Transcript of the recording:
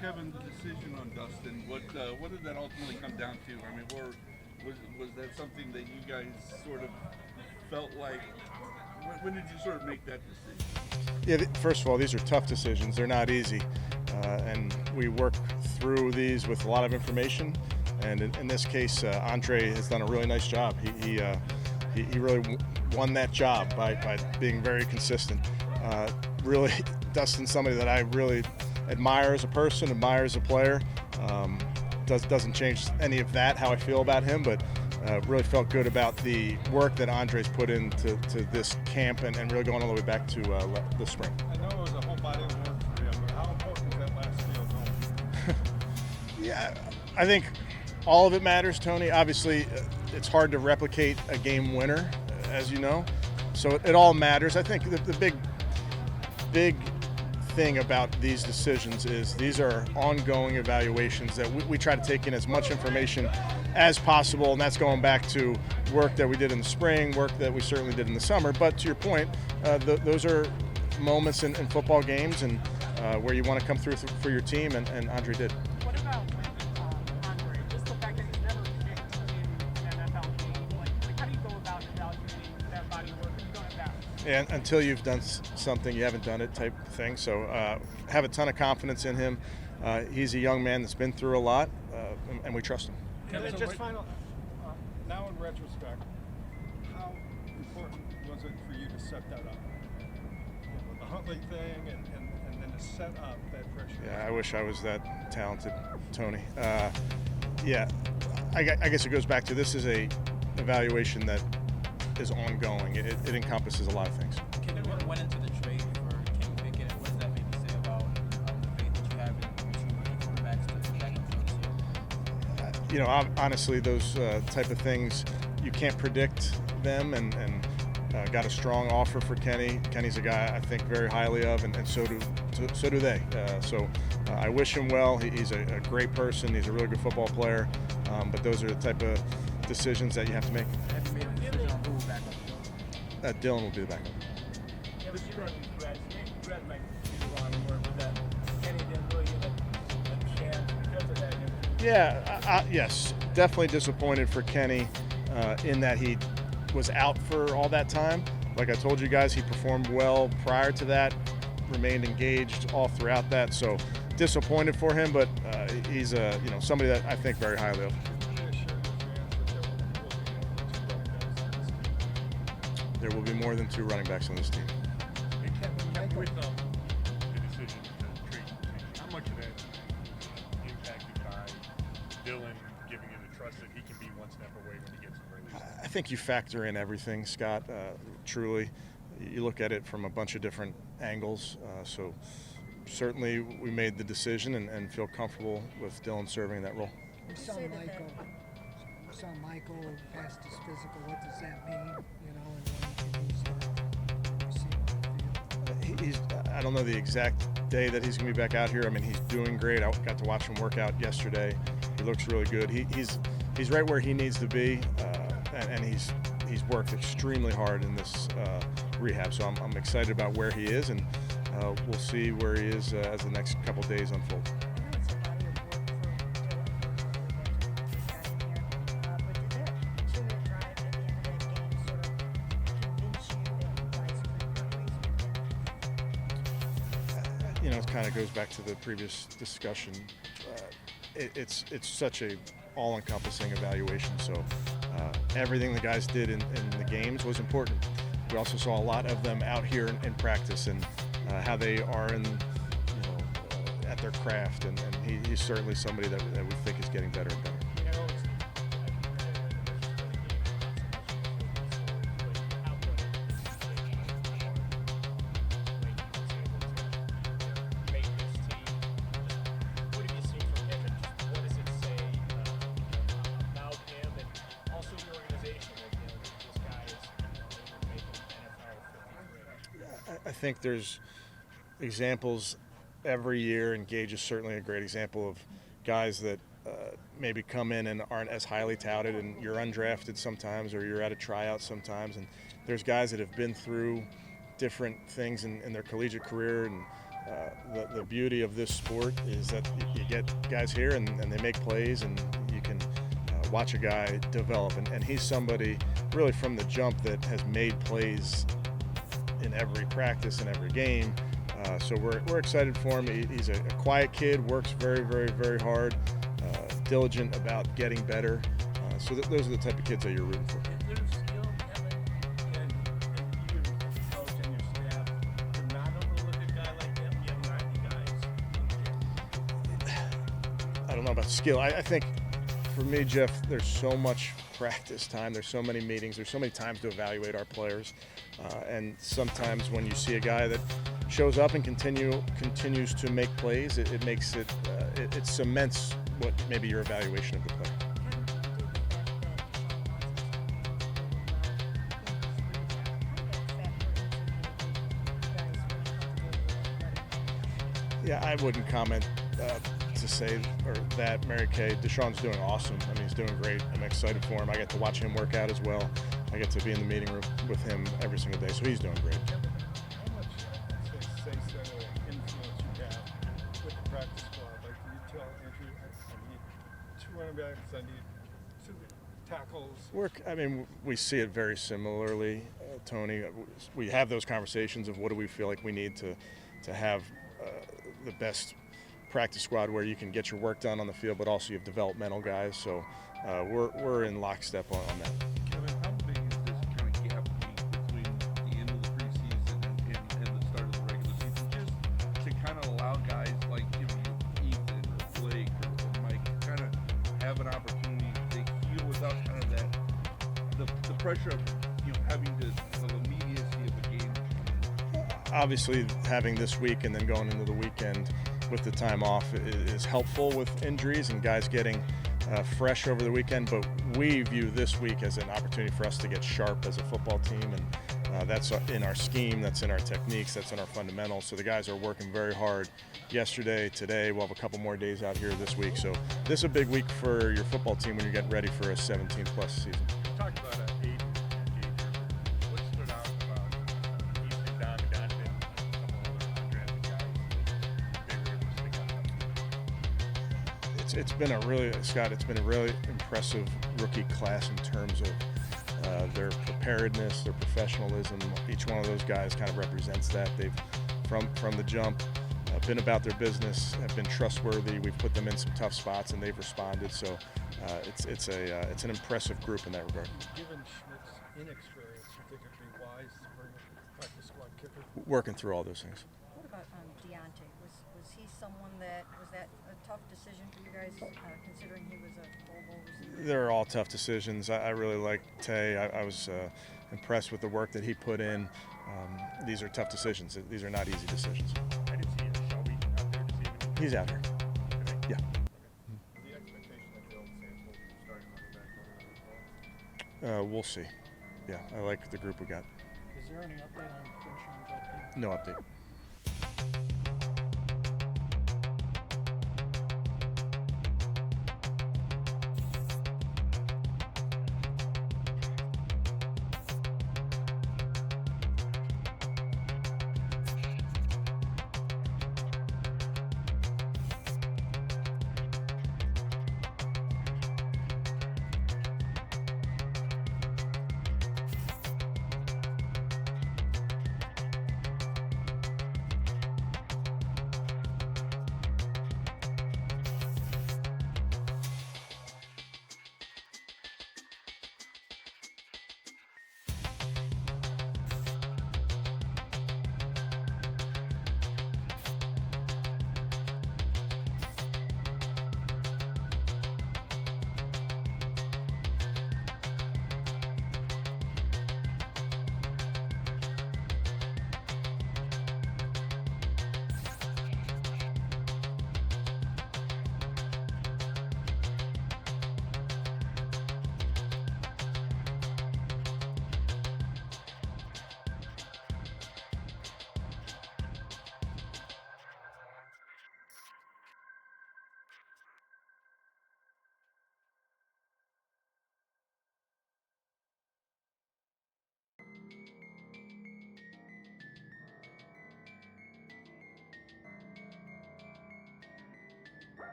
Kevin's decision on Dustin, what did that ultimately come down to? I mean, was that something that you guys sort of felt like? When did you sort of make that decision? Yeah, first of all, these are tough decisions. They're not easy, and we work through these with a lot of information. And in this case, Andre has done a really nice job. He really won that job by being very consistent. Really, Dustin's somebody that I really admire as a person, admire as a player. Doesn't change any of that, how I feel about him, but really felt good about the work that Andre's put into this camp and really going all the way back to the spring. I know it was a whole body of work for him, but how important is that last field home? Yeah, I think all of it matters, Tony. Obviously, it's hard to replicate a game winner, as you know, so it all matters. I think the big thing about these decisions is these are ongoing evaluations that we try to take in as much information as possible, and that's going back to work that we did in the spring, work that we certainly did in the summer. But to your point, those are moments in football games and where you want to come through for your team, and Andre did. What about Andre? Just the fact that he's never kicked in an NFL game. Like how do you go about evaluating that body of work if you don't have that? And until you've done something, you haven't done it type thing. So have a ton of confidence in him. He's a young man that's been through a lot, and we trust him. Kevin, just final. Now in retrospect, how important was it for you to set that up? With the Huntley thing and then to set up that pressure. Yeah, I wish I was that talented, Tony. Yeah, I guess it goes back to this is a evaluation that is ongoing. It encompasses a lot of things. What went into the trade for Kenny Pickett, and what does that maybe say about the faith that you have in two rookie quarterbacks to back up for this year? You know, honestly, those type of things, you can't predict them, and got a strong offer for Kenny. Kenny's a guy I think very highly of, and so do they. So I wish him well. He's a great person. He's a really good football player, but those are the type of decisions that you have to make. Have you made a decision on who will back up? Dillon will be the backup. Yeah, but Brad might be the wrong word, but that Kenny didn't really get a chance because of that. Yeah, yes, definitely disappointed for Kenny in that he was out for all that time. Like I told you guys, he performed well prior to that, remained engaged all throughout that. So disappointed for him, but he's somebody that I think very highly of. There will be more than two running backs on this team. Hey, Kevin, with the decision to trade, how much of that impacted by Dillon giving you the trust that he can be one step away when he gets released? I think you factor in everything, Scott. Truly, you look at it from a bunch of different angles. So certainly we made the decision and feel comfortable with Dillon serving that role. We saw Michael past his physical. What does that mean? You know, and when he start receiving the field? I don't know the exact day that he's going to be back out here. I mean, he's doing great. I got to watch him work out yesterday. He looks really good. He's right where he needs to be, and he's worked extremely hard in this rehab. So I'm excited about where he is, and we'll see where he is as the next couple days unfold. You know, it kind of goes back to the previous discussion. It's such a all-encompassing evaluation. So everything the guys did in the games was important. We also saw a lot of them out here in practice and how they are at their craft. And he's certainly somebody that we think is getting better and better. I think there's examples every year, and Gage is certainly a great example of guys that maybe come in and aren't as highly touted, and you're undrafted sometimes or you're at a tryout sometimes, and there's guys that have been through different things in their collegiate career and The beauty of this sport is that you get guys here and they make plays, and you can watch a guy develop. And he's somebody really from the jump that has made plays in every practice and every game. So we're excited for him. He's a quiet kid, works very, very, very hard, diligent about getting better. So those are the type of kids that you're rooting for. Is there skill, Kevin, and you as a coach and your staff to not overlook a guy like him? You have 90 guys. I don't know about skill. I think for me, Jeff, there's so much practice time. There's so many meetings. There's so many times to evaluate our players. And sometimes when you see a guy that shows up and continues to make plays, it makes it cements what maybe your evaluation of the player. Yeah, I wouldn't comment to say or that Mary Kay. Deshaun's doing awesome. I mean, he's doing great. I'm excited for him. I get to watch him work out as well. I get to be in the meeting room with him every single day, so he's doing great. How much say-so or influence you have with the practice squad? Like, do you tell Andrew, I need 2 running backs, I need 2 tackles? We see it very similarly, Tony. We have those conversations of what do we feel like we need to have the best practice squad where you can get your work done on the field, but also you have developmental guys. So we're in lockstep on that. Kevin, how big is this kind of gap between the end of the preseason and the start of the regular season, just to kind of allow guys like Ethan or Blake or Mike kind of have an opportunity to heal without kind of that the pressure of having the immediacy of the game? Obviously, having this week and then going into the weekend with the time off is helpful with injuries and guys getting fresh over the weekend, but we view this week as an opportunity for us to get sharp as a football team, and that's in our scheme, that's in our techniques, that's in our fundamentals. So the guys are working very hard yesterday, today. We'll have a couple more days out here this week. So this is a big week for your football team when you're getting ready for a 17-plus season. You talked about Aiden engagement. What stood out about Ethan, Don, Donovan, and a couple other undrafted guys that they were able to stick out? It's been a really impressive rookie class in terms of their preparedness, their professionalism. Each one of those guys kind of represents that. They've, from the jump, been about their business, have been trustworthy. We've put them in some tough spots, and they've responded. So it's an impressive group in that regard. Given Schmidt's inexperience, you think it'd be wise to bring a practice squad kicker? Working through all those things. What about Deontay? Was he someone that a tough decision for you guys, considering he was a Pro Bowl receiver? They're all tough decisions. I really like Tay. I was impressed with the work that he put in. These are tough decisions. These are not easy decisions. I didn't see Shelby out there this evening. He's out here. Yeah. The expectation that Dillon Gabriel will be starting running back over as well? We'll see. Yeah, I like the group we got. Is there any update on Deshaun's update? No update.